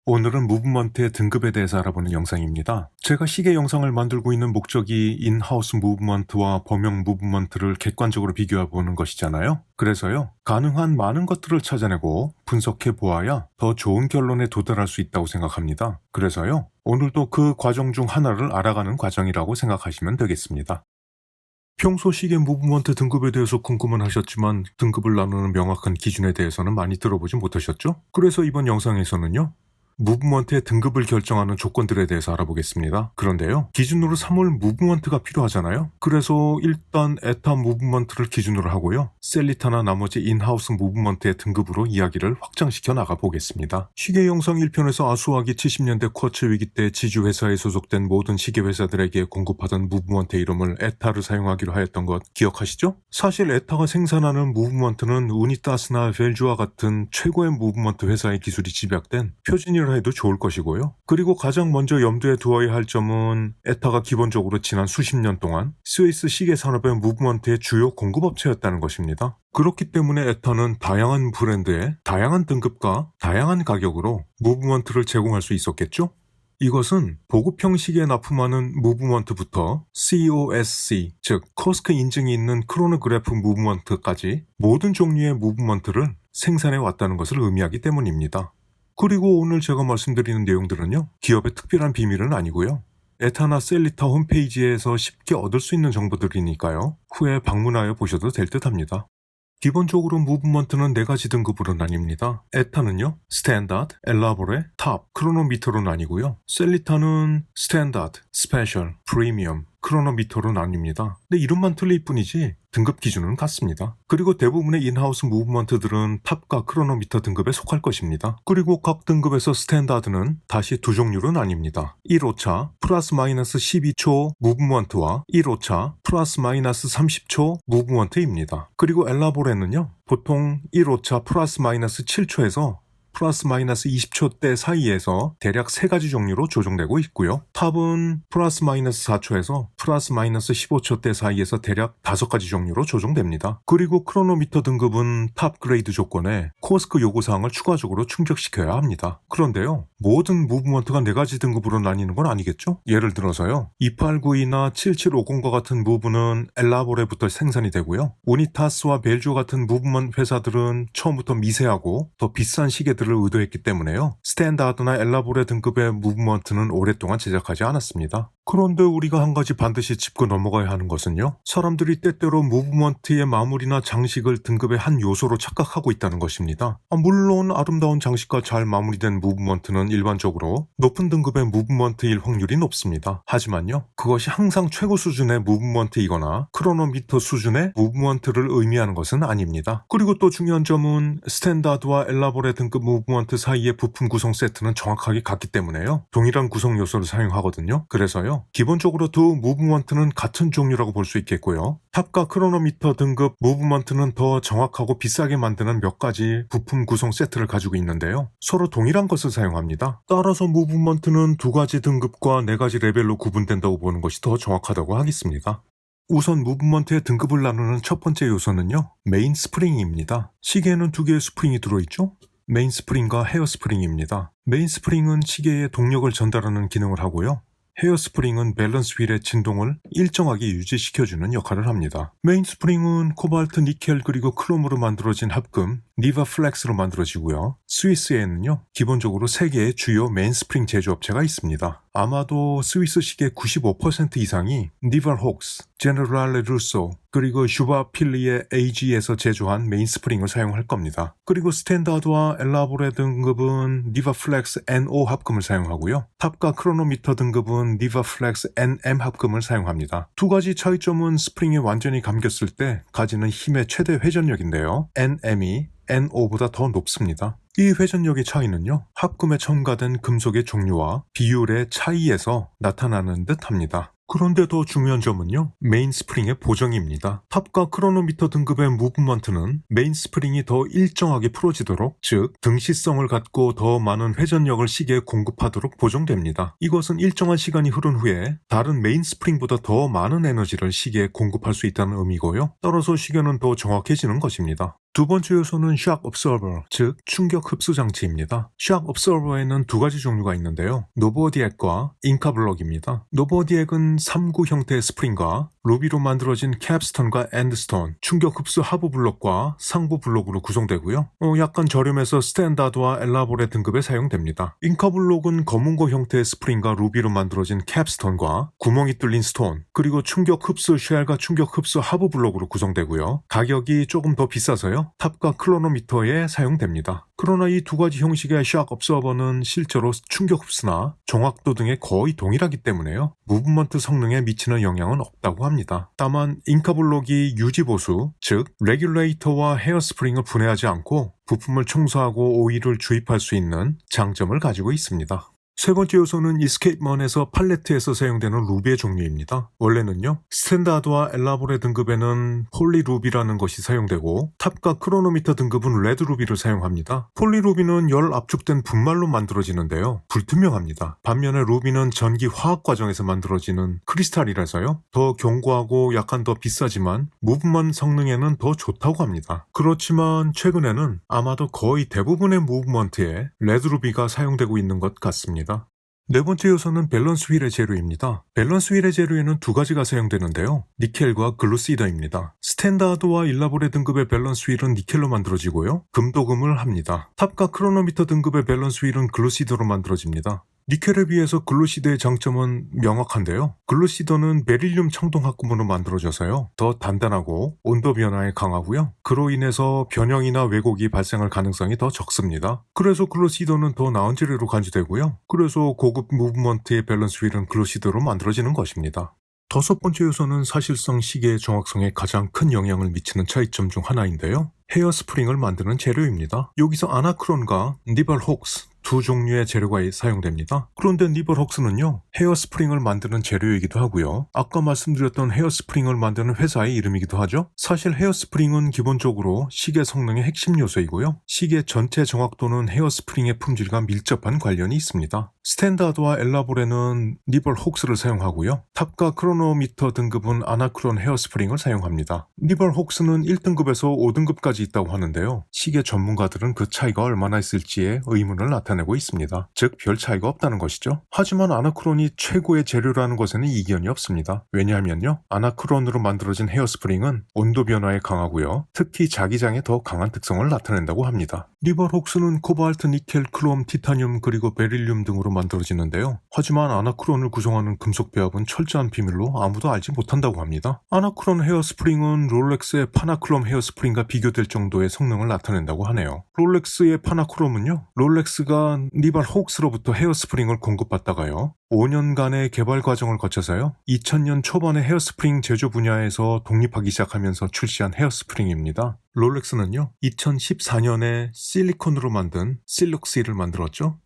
오늘은 무브먼트의 등급에 대해서 알아보는 영상입니다. 제가 시계 영상을 만들고 있는 목적이 인하우스 무브먼트와 범용 무브먼트를 객관적으로 비교해보는 것이잖아요. 그래서요, 가능한 많은 것들을 찾아내고 분석해 보아야 더 좋은 결론에 도달할 수 있다고 생각합니다. 그래서요, 오늘도 그 과정 중 하나를 알아가는 과정이라고 생각하시면 되겠습니다. 평소 시계 무브먼트 등급에 대해서 궁금은 하셨지만 등급을 나누는 명확한 기준에 대해서는 많이 들어보지 못하셨죠? 그래서 이번 영상에서는요, 무브먼트의 등급을 결정하는 조건들에 대해서 알아보겠습니다. 그런데요, 기준으로 삼을 무브먼트가 필요하잖아요. 그래서 일단 에타 무브먼트를 기준으로 하고요, 셀리타나 나머지 인하우스 무브먼트의 등급으로 이야기를 확장시켜 나가 보겠습니다. 시계 영상 1편에서 아수아기 70년대 쿼츠 위기 때 지주회사에 소속된 모든 시계 회사들에게 공급하던 무브먼트의 이름을 에타를 사용하기로 하였던 것 기억하시죠? 사실 에타가 생산하는 무브먼트는 우니타스나 벨주와 같은 최고의 무브먼트 회사의 기술이 집약된 표준이라 해도 좋을 것이고요. 그리고 가장 먼저 염두에 두어야 할 점은 에타가 기본적으로 지난 수십 년 동안 스위스 시계 산업의 무브먼트의 주요 공급업체였다는 것입니다. 그렇기 때문에 에타는 다양한 브랜드의 다양한 등급과 다양한 가격으로 무브먼트를 제공할 수 있었겠죠? 이것은 보급형 시계에 납품하는 무브먼트부터 COSC, 즉 코스크 인증이 있는 크로노그래프 무브먼트까지 모든 종류의 무브먼트를 생산해 왔다는 것을 의미하기 때문입니다. 그리고 오늘 제가 말씀드리는 내용들은요, 기업의 특별한 비밀은 아니고요, 에타나 셀리타 홈페이지에서 쉽게 얻을 수 있는 정보들이니까요, 후에 방문하여 보셔도 될 듯합니다. 기본적으로 무브먼트는 4가지 등급으로 나뉩니다. 에타는요, 스탠다드, 엘라보레, 탑, 크로노미터로 나뉘고요, 셀리타는 스탠다드, 스페셜, 프리미엄, 크로노미터로 나뉩니다. 근데 이름만 틀릴 뿐이지 등급 기준은 같습니다. 그리고 대부분의 인하우스 무브먼트들은 탑과 크로노미터 등급에 속할 것입니다. 그리고 각 등급에서 스탠다드는 다시 두 종류로 나뉩니다. 1호차 플러스 마이너스 12초 무브먼트와 1호차 플러스 마이너스 30초 무브먼트입니다. 그리고 엘라보레는요, 보통 1호차 플러스 마이너스 7초에서 플러스 마이너스 20초대 사이에서 대략 3가지 종류로 조정되고 있고요. 탑은 플러스 마이너스 4초에서 플러스 마이너스 15초대 사이에서 대략 5가지 종류로 조정됩니다. 그리고 크로노미터 등급은 탑 그레이드 조건에 코스크 요구사항을 추가적으로 충족시켜야 합니다. 그런데요, 모든 무브먼트가 4가지 등급으로 나뉘는 건 아니겠죠? 예를 들어서요, 2892나 7750과 같은 무브는 엘라보레부터 생산이 되고요, 우니타스와 벨주 같은 무브먼트 회사들은 처음부터 미세하고 더 비싼 시계들 를 의도했기 때문에요, 스탠다드나 엘라보레 등급의 무브먼트는 오랫동안 제작하지 않았습니다. 그런데 우리가 한 가지 반드시 짚고 넘어가야 하는 것은요, 사람들이 때때로 무브먼트의 마무리나 장식을 등급의 한 요소로 착각하고 있다는 것입니다. 물론 아름다운 장식과 잘 마무리된 무브먼트는 일반적으로 높은 등급의 무브먼트일 확률이 높습니다. 하지만요, 그것이 항상 최고 수준의 무브먼트이거나 크로노미터 수준의 무브먼트를 의미하는 것은 아닙니다. 그리고 또 중요한 점은 스탠다드와 엘라보레 등급 무브먼트 사이의 부품 구성 세트는 정확하게 같기 때문에요, 동일한 구성 요소를 사용하거든요. 그래서요, 기본적으로 두 무브먼트는 같은 종류라고 볼 수 있겠고요, 탑과 크로노미터 등급 무브먼트는 더 정확하고 비싸게 만드는 몇 가지 부품 구성 세트를 가지고 있는데요, 서로 동일한 것을 사용합니다. 따라서 무브먼트는 2가지 등급과 4가지 레벨로 구분된다고 보는 것이 더 정확하다고 하겠습니다. 우선 무브먼트의 등급을 나누는 첫 번째 요소는요, 메인 스프링입니다. 시계에는 2개의 스프링이 들어있죠? 메인 스프링과 헤어 스프링입니다. 메인 스프링은 시계에 동력을 전달하는 기능을 하고요, 헤어 스프링은 밸런스 휠의 진동을 일정하게 유지시켜주는 역할을 합니다. 메인 스프링은 코발트, 니켈 그리고 크롬으로 만들어진 합금 니바 플렉스로 만들어지고요, 스위스에는요, 기본적으로 3개의 주요 메인 스프링 제조업체가 있습니다. 아마도 스위스 시계 95% 이상이 니발 혹스, 제너랄레 루소, 그리고 슈바 필리의 AG에서 제조한 메인 스프링을 사용할 겁니다. 그리고 스탠다드와 엘라보레 등급은 니바 플렉스 NO 합금을 사용하고요, 탑과 크로노미터 등급은 니바 플렉스 NM 합금을 사용합니다. 2가지 차이점은 스프링이 완전히 감겼을 때 가지는 힘의 최대 회전력인데요, NM이 NO보다 더 높습니다. 이 회전력의 차이는요, 합금에 첨가된 금속의 종류와 비율의 차이에서 나타나는 듯 합니다. 그런데 더 중요한 점은요, 메인 스프링의 보정입니다. 탑과 크로노미터 등급의 무브먼트는 메인 스프링이 더 일정하게 풀어지도록, 즉 등시성을 갖고 더 많은 회전력을 시계에 공급하도록 보정됩니다. 이것은 일정한 시간이 흐른 후에 다른 메인 스프링보다 더 많은 에너지를 시계에 공급할 수 있다는 의미고요, 따라서 시계는 더 정확해지는 것입니다. 두 번째 요소는 shock absorber, 즉 충격 흡수 장치입니다. shock absorber에는 두 가지 종류가 있는데요. 노보디액과 잉카블럭입니다. 노보디액은 3구 형태의 스프링과 루비로 만들어진 캡스톤과 엔드스톤, 충격 흡수 하부 블록과 상부 블록으로 구성되고요. 약간 저렴해서 스탠다드와 엘라보레 등급에 사용됩니다. 잉카블록은 검은고 형태의 스프링과 루비로 만들어진 캡스톤과 구멍이 뚫린 스톤, 그리고 충격 흡수 쉘과 충격 흡수 하부 블록으로 구성되고요. 가격이 조금 더 비싸서요. 탑과 클로노미터에 사용됩니다. 그러나 이 두 가지 형식의 shock absorber는 실제로 충격 흡수나 정확도 등에 거의 동일하기 때문에요. 무브먼트 성능에 미치는 영향은 없다고 합니다. 다만 잉카블록이 유지보수, 즉 레귤레이터와 헤어스프링을 분해하지 않고 부품을 청소하고 오일을 주입할 수 있는 장점을 가지고 있습니다. 세 번째 요소는 이스케이프먼에서 팔레트에서 사용되는 루비의 종류입니다. 원래는요, 스탠다드와 엘라보레 등급에는 폴리 루비라는 것이 사용되고 탑과 크로노미터 등급은 레드 루비를 사용합니다. 폴리 루비는 열 압축된 분말로 만들어지는데요. 불투명합니다. 반면에 루비는 전기 화학 과정에서 만들어지는 크리스탈이라서요. 더 견고하고 약간 더 비싸지만 무브먼트 성능에는 더 좋다고 합니다. 그렇지만 최근에는 아마도 거의 대부분의 무브먼트에 레드 루비가 사용되고 있는 것 같습니다. 네 번째 요소는 밸런스 휠의 재료입니다. 밸런스 휠의 재료에는 두 가지가 사용되는데요. 니켈과 글루시더입니다. 스탠다드와 일라보레 등급의 밸런스 휠은 니켈로 만들어지고요. 금도금을 합니다. 탑과 크로노미터 등급의 밸런스 휠은 글루시더로 만들어집니다. 니켈에 비해서 글루시더의 장점은 명확한데요. 글루시더는 베릴륨 청동합금으로 만들어져서요. 더 단단하고 온도 변화에 강하고요. 그로 인해서 변형이나 왜곡이 발생할 가능성이 더 적습니다. 그래서 글루시더는 더 나은 재료로 간주되고요. 그래서 고급 무브먼트의 밸런스 휠은 글루시더로 만들어지는 것입니다. 다섯 번째 요소는 사실상 시계의 정확성에 가장 큰 영향을 미치는 차이점 중 하나인데요. 헤어스프링을 만드는 재료입니다. 여기서 아나크론과 니벌혹스 두 종류의 재료가 사용됩니다. 그런데 니벌혹스는요, 헤어스프링을 만드는 재료이기도 하고요. 아까 말씀드렸던 헤어스프링을 만드는 회사의 이름이기도 하죠. 사실 헤어스프링은 기본적으로 시계 성능의 핵심 요소이고요. 시계 전체 정확도는 헤어스프링의 품질과 밀접한 관련이 있습니다. 스탠다드와 엘라보레는 니벌혹스를 사용하고요. 탑과 크로노미터 등급은 아나크론 헤어스프링을 사용합니다. 니벌혹스는 1등급에서 5등급까지 있다고 하는데요. 시계 전문가들은 그 차이가 얼마나 있을지에 의문을 나타내고 있습니다. 즉 별 차이가 없다는 것이죠. 하지만 아나크론이 최고의 재료라는 것에는 이견이 없습니다. 왜냐하면요, 아나크론으로 만들어진 헤어스프링은 온도 변화에 강하고요. 특히 자기장에 더 강한 특성을 나타낸다고 합니다. 니벌혹스는 코발트, 니켈, 크롬, 티타늄 그리고 베릴륨 등으로 만들어지는데요. 하지만 아나크론을 구성하는 금속 배합은 철저한 비밀로 아무도 알지 못한다고 합니다. 아나크론 헤어스프링은 롤렉스의 파나크롬 헤어스프링과 비교될 정도의 성능을 나타낸다고 하네요. 롤렉스의 파나크롬은요, 롤렉스가 니벌혹스로부터 헤어스프링을 공급받다가요, 5년간의 개발 과정을 거쳐서요, 2000년 초반에 헤어스프링 제조 분야에서 독립하기 시작하면서 출시한 헤어스프링입니다. 롤렉스는요, 2014년에 실리콘으로 만든 실룩시를 만들었죠.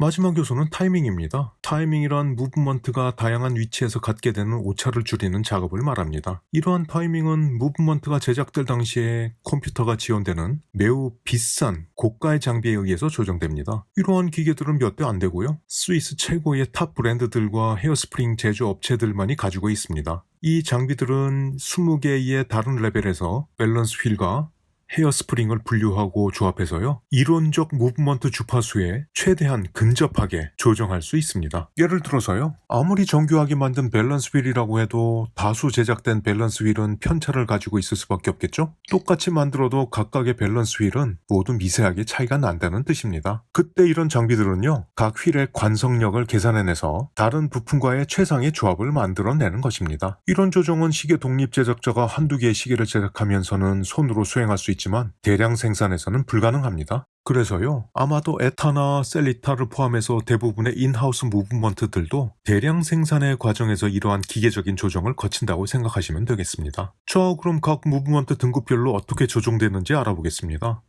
마지막 요소는 타이밍입니다. 타이밍이란 무브먼트가 다양한 위치에서 갖게 되는 오차를 줄이는 작업을 말합니다. 이러한 타이밍은 무브먼트가 제작될 당시에 컴퓨터가 지원되는 매우 비싼 고가의 장비에 의해서 조정됩니다. 이러한 기계들은 몇 대 안 되고요. 스위스 최고의 탑 브랜드들과 헤어스프링 제조 업체들만이 가지고 있습니다. 이 장비들은 20개의 다른 레벨에서 밸런스 휠과 헤어스프링을 분류하고 조합해서요, 이론적 무브먼트 주파수에 최대한 근접하게 조정할 수 있습니다. 예를 들어서요, 아무리 정교하게 만든 밸런스 휠이라고 해도 다수 제작된 밸런스 휠은 편차를 가지고 있을 수밖에 없겠죠? 똑같이 만들어도 각각의 밸런스 휠은 모두 미세하게 차이가 난다는 뜻입니다. 그때 이런 장비들은요, 각 휠의 관성력을 계산해내서 다른 부품과의 최상의 조합을 만들어내는 것입니다. 이런 조정은 시계 독립 제작자가 한두 개의 시계를 제작하면서는 손으로 수행할 수 있지만 대량 생산에서는 불가능합니다. 그래서요, 아마도 에타나 셀리타를 포함해서 대부분의 인하우스 무브먼트들도 대량 생산의 과정에서 이러한 기계적인 조정을 거친다고 생각하시면 되겠습니다. 자, 그럼 각 무브먼트 등급별로 어떻게 조정되는지 알아보겠습니다.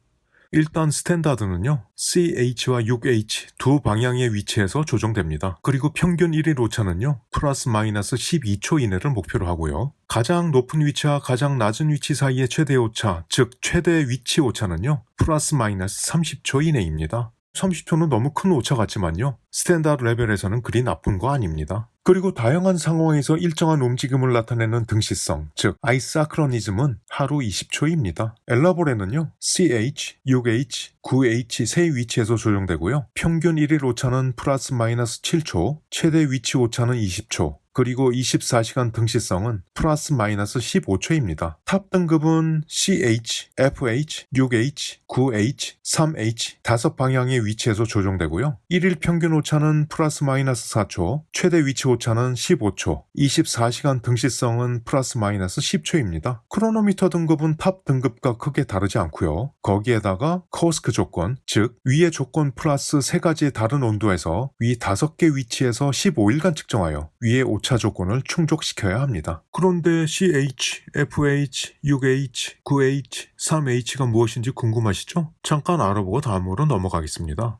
일단 스탠다드는요, CH와 6H 두 방향의 위치에서 조정됩니다. 그리고 평균 1일 오차는요, 플러스 마이너스 12초 이내를 목표로 하고요. 가장 높은 위치와 가장 낮은 위치 사이의 최대 오차, 즉 최대 위치 오차는요, 플러스 마이너스 30초 이내입니다. 30초는 너무 큰 오차 같지만요, 스탠다드 레벨에서는 그리 나쁜 거 아닙니다. 그리고 다양한 상황에서 일정한 움직임을 나타내는 등시성, 즉 아이사크로니즘은 하루 20초입니다. 엘라보레는요, CH, 6H, 9H 세 위치에서 조정되고요. 평균 1일 오차는 플러스 마이너스 7초, 최대 위치 오차는 20초, 그리고 24시간 등시성은 플러스 마이너스 15초입니다. 탑 등급은 CH, FH, 6H, 9H, 3H 5방향의 위치에서 조정되고요. 1일 평균 오차는 플러스 마이너스 4초, 최대 위치 오차는 15초, 24시간 등시성은 플러스 마이너스 10초입니다. 크로노미터 등급은 탑 등급과 크게 다르지 않고요. 거기에다가 코스크 조건, 즉 위의 조건 플러스 3가지의 다른 온도에서 위 5개 위치에서 15일간 측정하여 위의 오차 조건을 충족시켜야 합니다. 그런데 CH, FH, 6H, 9H, 3H가 무엇인지 궁금하시죠? 잠깐 알아보고 다음으로 넘어가겠습니다.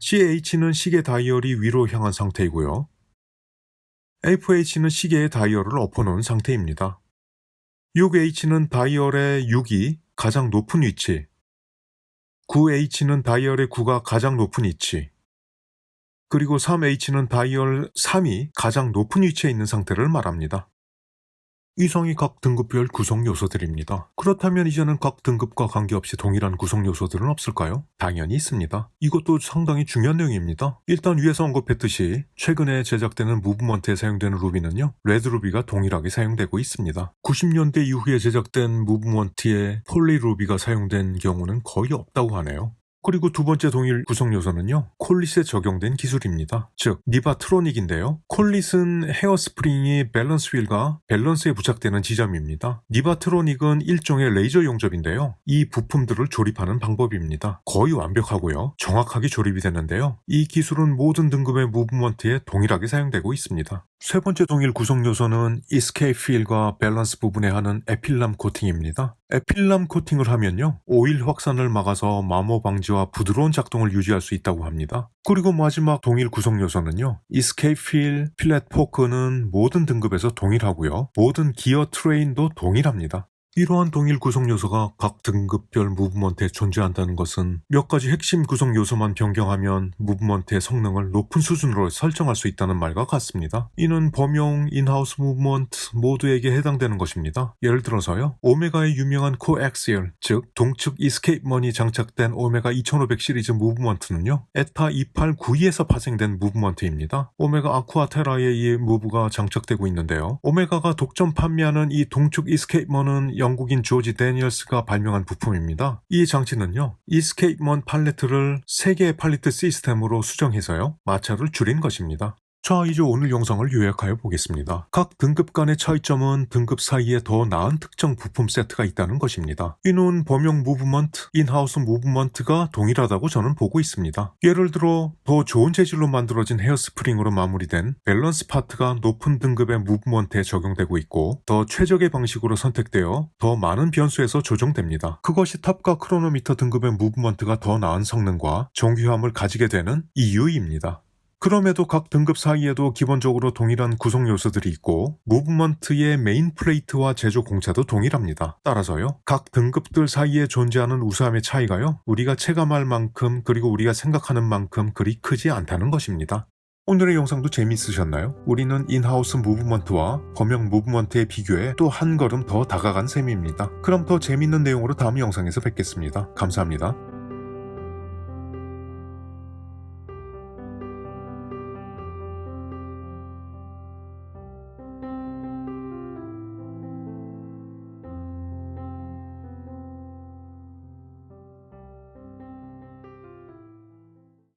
CH는 시계 다이얼이 위로 향한 상태이고요. FH는 시계의 다이얼을 엎어놓은 상태입니다. 6H는 다이얼의 6이 가장 높은 위치, 9H는 다이얼의 9가 가장 높은 위치, 그리고 3H는 다이얼 3이 가장 높은 위치에 있는 상태를 말합니다. 이상이 각 등급별 구성 요소들입니다. 그렇다면 이제는 각 등급과 관계없이 동일한 구성 요소들은 없을까요? 당연히 있습니다. 이것도 상당히 중요한 내용입니다. 일단 위에서 언급했듯이 최근에 제작되는 무브먼트에 사용되는 루비는요, 레드 루비가 동일하게 사용되고 있습니다. 90년대 이후에 제작된 무브먼트에 폴리 루비가 사용된 경우는 거의 없다고 하네요. 그리고 두 번째 동일 구성 요소는요, 콜릿에 적용된 기술입니다. 즉, 니바트로닉인데요. 콜릿은 헤어스프링이 밸런스 휠과 밸런스에 부착되는 지점입니다. 니바트로닉은 일종의 레이저 용접인데요. 이 부품들을 조립하는 방법입니다. 거의 완벽하고요. 정확하게 조립이 되는데요. 이 기술은 모든 등급의 무브먼트에 동일하게 사용되고 있습니다. 세 번째 동일 구성 요소는 이스케이프 휠과 밸런스 부분에 하는 에필람 코팅입니다. 에필람 코팅을 하면요, 오일 확산을 막아서 마모 방지와 부드러운 작동을 유지할 수 있다고 합니다. 그리고 마지막 동일 구성 요소는요, 이스케이프 휠, 필렛 포크는 모든 등급에서 동일하고요, 모든 기어 트레인도 동일합니다. 이러한 동일 구성 요소가 각 등급별 무브먼트에 존재한다는 것은 몇 가지 핵심 구성 요소만 변경하면 무브먼트의 성능을 높은 수준으로 설정할 수 있다는 말과 같습니다. 이는 범용, 인하우스 무브먼트 모두에게 해당되는 것입니다. 예를 들어서요, 오메가의 유명한 코엑시얼, 즉 동측 이스케이프먼이 장착된 오메가 2500 시리즈 무브먼트는요, 에타 2892에서 파생된 무브먼트입니다. 오메가 아쿠아테라에 이 무브가 장착되고 있는데요, 오메가가 독점 판매하는 이 동측 이스케이프먼은 영국인 조지 데니얼스가 발명한 부품입니다. 이 장치는요, 이스케이프먼 팔레트를 3개의 팔레트 시스템으로 수정해서요, 마찰을 줄인 것입니다. 자, 이제 오늘 영상을 요약하여 보겠습니다. 각 등급 간의 차이점은 등급 사이에 더 나은 특정 부품 세트가 있다는 것입니다. 이는 범용 무브먼트, 인하우스 무브먼트가 동일하다고 저는 보고 있습니다. 예를 들어 더 좋은 재질로 만들어진 헤어스프링으로 마무리된 밸런스 파트가 높은 등급의 무브먼트에 적용되고 있고, 더 최적의 방식으로 선택되어 더 많은 변수에서 조정됩니다. 그것이 탑과 크로노미터 등급의 무브먼트가 더 나은 성능과 정교함을 가지게 되는 이유입니다. 그럼에도 각 등급 사이에도 기본적으로 동일한 구성 요소들이 있고, 무브먼트의 메인 플레이트와 제조 공차도 동일합니다. 따라서요, 각 등급들 사이에 존재하는 우수함의 차이가요, 우리가 체감할 만큼 그리고 우리가 생각하는 만큼 그리 크지 않다는 것입니다. 오늘의 영상도 재미있으셨나요? 우리는 인하우스 무브먼트와 범용 무브먼트의 비교에 또 한 걸음 더 다가간 셈입니다. 그럼 더 재미있는 내용으로 다음 영상에서 뵙겠습니다. 감사합니다.